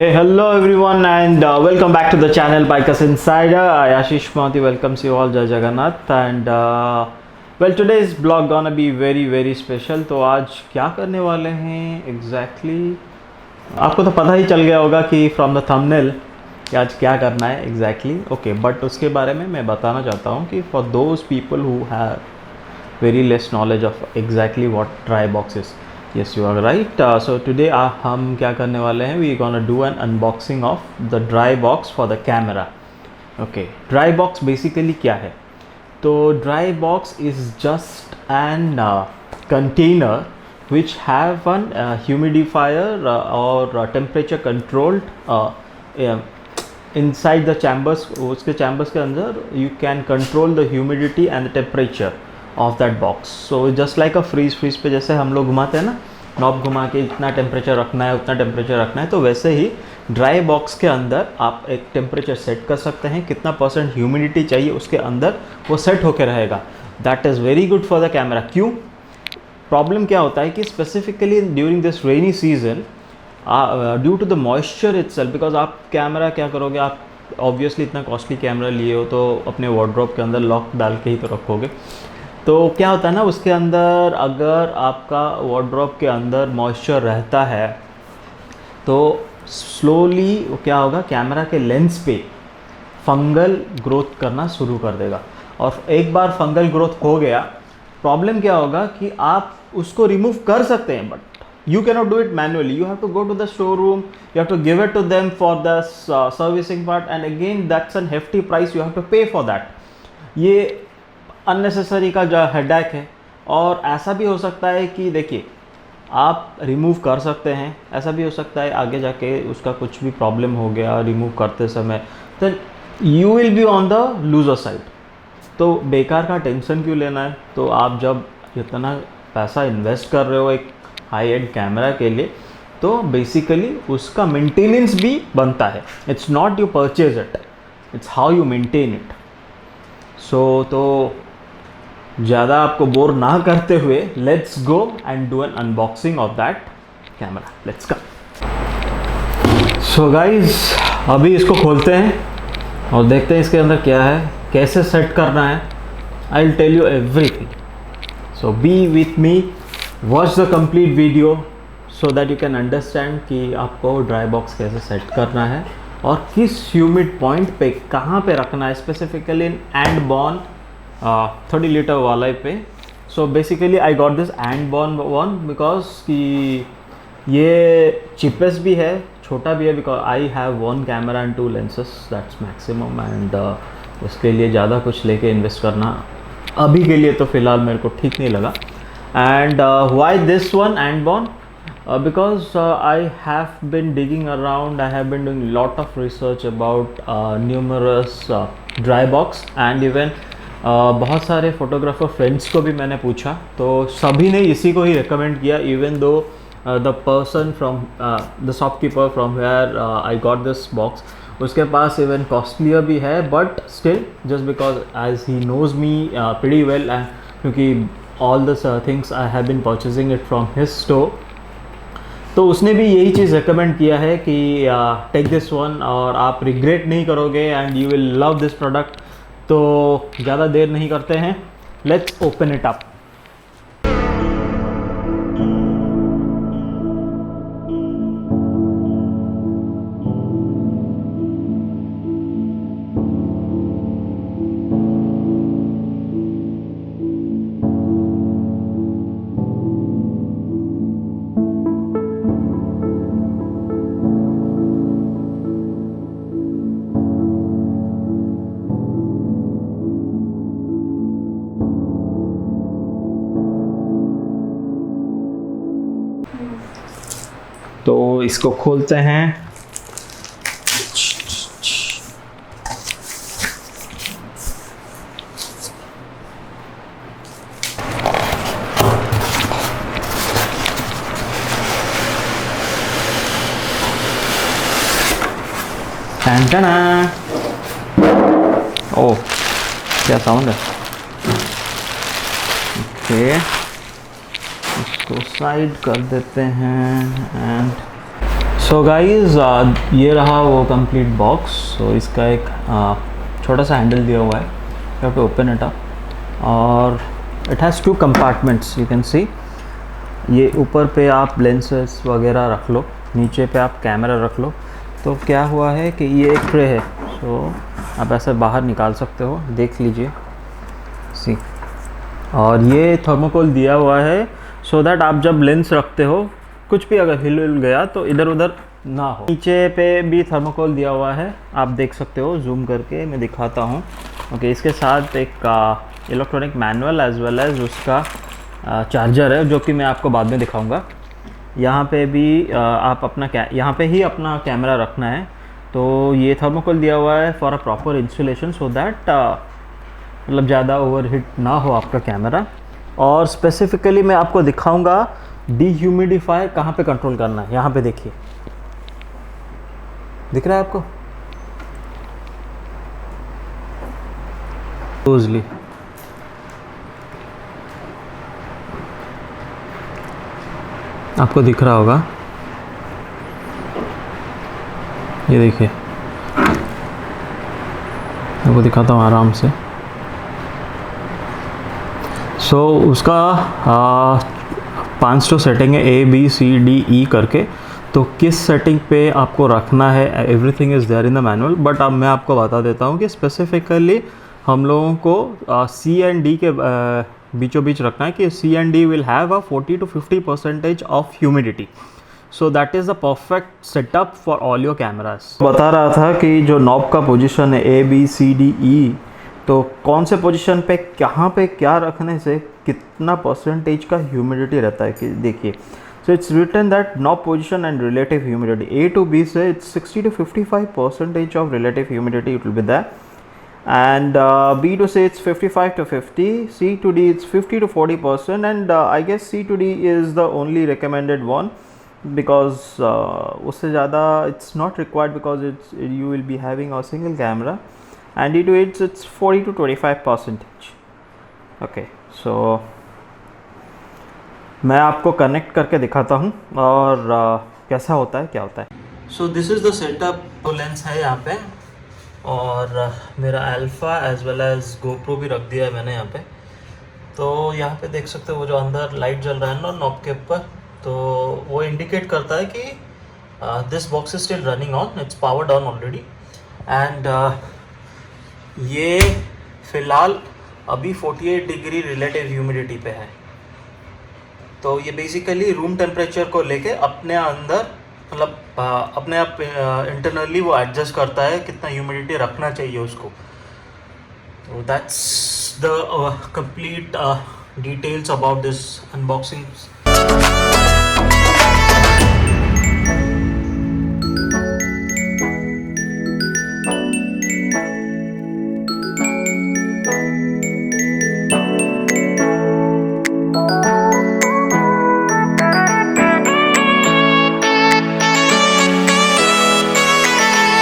Hey, hello everyone and welcome back to the channel Bikers Insider. I Ashish Mohanty welcomes you all. Jai Jagannath and well, today's vlog gonna be very special. तो आज क्या करने वाले हैं exactly आपको तो पता ही चल गया होगा कि from the thumbnail कि आज क्या करना है exactly. Okay, but उसके बारे में मैं बताना चाहता हूँ कि for those people who have very less knowledge of exactly what dry box is. Yes, you are right. So today हम क्या करने वाले हैं, we gonna do an unboxing of the dry box for the camera. Okay, dry box basically क्या है? तो dry box is just an container which have an humidifier or temperature controlled inside the chambers. उसके chambers के अंदर you can control the humidity and the temperature of that box. So just like a fridge पे जैसे हम लोग घुमाते हैं ना, नॉब घुमा के इतना टेम्परेचर रखना है उतना टेम्परेचर रखना है, तो वैसे ही ड्राई बॉक्स के अंदर आप एक टेम्परेचर सेट कर सकते हैं. कितना % ह्यूमिडिटी चाहिए उसके अंदर वो सेट होकर रहेगा. That is very good for the camera. क्यों? प्रॉब्लम क्या होता है कि specifically during this rainy season due to the moisture itself, because आप कैमरा क्या करोगे, आप ऑब्वियसली इतना कॉस्टली कैमरा लिए हो तो अपने वार्डरोब के अंदर लॉक डाल के ही तो रखोगे. तो क्या होता है ना, उसके अंदर अगर आपका वार्डरोब के अंदर मॉइस्चर रहता है तो स्लोली क्या होगा, कैमरा के लेंस पे फंगल ग्रोथ करना शुरू कर देगा. और एक बार फंगल ग्रोथ हो गया, प्रॉब्लम क्या होगा कि आप उसको रिमूव कर सकते हैं but you can not do it manually. You have to go to the showroom, you have to give it to them for the servicing part and again that's an hefty price, you have to pay for that. ये unnecessary का जो headache है. और ऐसा भी हो सकता है कि देखिए, आप रिमूव कर सकते हैं, ऐसा भी हो सकता है आगे जाके उसका कुछ भी प्रॉब्लम हो गया रिमूव करते समय, तो you will be on the loser side. तो बेकार का टेंशन क्यों लेना है. तो आप जब इतना पैसा इन्वेस्ट कर रहे हो एक हाई एंड कैमरा के लिए, तो बेसिकली उसका मेंटेनेंस भी बनता है. It's not you purchase it, it's how you maintain it. So तो ज़्यादा आपको बोर ना करते हुए let's go and do an unboxing of that camera. Let's come. So guys, अभी इसको खोलते हैं और देखते हैं इसके अंदर क्या है, कैसे सेट करना है. I will tell you everything. So be with me, watch the complete video so that you can understand कि आपको ड्राई बॉक्स कैसे सेट करना है और किस ह्यूमिड पॉइंट पे कहाँ पे रखना है, specifically in and born 30 litre वाला पे. So basically I got this and born one because कि ये चिपेस्ट भी है, छोटा भी है, because I have one camera and 2 lenses, that's maximum. And उसके लिए ज़्यादा कुछ लेके इन्वेस्ट करना अभी के लिए तो फ़िलहाल मेरे को ठीक नहीं लगा. And why this one and born? Because I have been digging around, I have been doing lot of research about numerous dry box and even बहुत सारे फोटोग्राफर फ्रेंड्स को भी मैंने पूछा, तो सभी ने इसी को ही रिकमेंड किया. Even though the person from the shopkeeper from where I got this box, उसके पास इवन कॉस्टलियर भी है, but still just because as he knows me pretty well, and क्योंकि all the things I have been purchasing it from his store, तो उसने भी यही चीज़ recommend किया है कि टेक दिस वन और आप रिग्रेट नहीं करोगे and you will love this product. तो ज़्यादा देर नहीं करते हैं, लेट्स ओपन इट अप. तो इसको खोलते हैं. ओह, क्या साउंड है. ओके, इसको साइड कर देते हैं. एंड सो गाइस, ये रहा वो कंप्लीट बॉक्स। सो इसका एक छोटा सा हैंडल दिया हुआ है, you have to open it up और it has 2 compartments, you can see. ये ऊपर पे आप लेंसेस वगैरह रख लो, नीचे पे आप कैमरा रख लो। तो क्या हुआ है कि ये एक ट्रे है, सो आप ऐसे बाहर निकाल सकते हो, देख लीजिए सी। और ये थर्मोकोल दिया हुआ है सो दैट आप जब लेंस रखते हो, कुछ भी अगर हिल गया तो इधर उधर ना हो। नीचे पे भी थर्मोकोल दिया हुआ है, आप देख सकते हो, जूम करके मैं दिखाता हूँ। ओके, इसके साथ एक electronic manual as well as उसका चार्जर है, जो कि मैं आपको बाद में दिखाऊंगा। यहाँ पे भी आप अपना यहाँ पे ही अपना कैमरा रखना है। तो ये थर्मोकोल दिया हुआ है for a proper installation, so that मतलब ज़्यादा ओवरहीट ना हो आपका कैमरा। और स्पेसिफिकली मैं आपको दिखाऊंगा डीह्यूमिडिफायर कहाँ पे कंट्रोल करना है। यहाँ पे देखिए, दिख रहा है आपको क्लोजली। आपको दिख रहा होगा, ये देखिए, आपको दिखाता हूँ आराम से। सो उसका 5 सेटिंग है, ABCDE करके। तो किस सेटिंग पे आपको रखना है, everything is there in the manual. But अब मैं आपको बता देता हूँ कि स्पेसिफिकली हम लोगों को C and D के बीचों बीच रखना है कि C and D will have a 40 to 50% of humidity. So that is the perfect setup for all your cameras. बता रहा था कि जो नॉब का पोजीशन है ABCDE, तो कौन से पोजीशन पे कहाँ पे क्या रखने से कितना परसेंटेज का ह्यूमिडिटी रहता है कि देखिए। So it's written that knob position and relative humidity, A to B से it's 60 to 55% of relative humidity it will be that, and B to C it's 55 to 50, C to D it's 50 to 40%, and I guess C to D is the only recommended one because उससे ज़्यादा it's not required because you will be having a single camera, and D to it's 40 to 25%. Okay, so मैं आपको connect करके दिखाता हूँ और कैसा होता है, क्या होता है। So this is the setup। तो लेंस है यहाँ पे और मेरा Alpha as well as GoPro भी रख दिया है मैंने यहाँ पे। तो यहाँ पे देख सकते हो वो जो अंदर लाइट जल रहा है ना नॉब के ऊपर, तो वो इंडिकेट करता है कि this box is still running on, it's powered on already. And ये फ़िलहाल अभी 48 डिग्री रिलेटिव ह्यूमिडिटी पे है। तो ये बेसिकली रूम टेम्परेचर को लेके अपने अंदर मतलब अपने आप इंटरनली वो एडजस्ट करता है कितना ह्यूमिडिटी रखना चाहिए उसको। तो that's the complete details about this unboxing.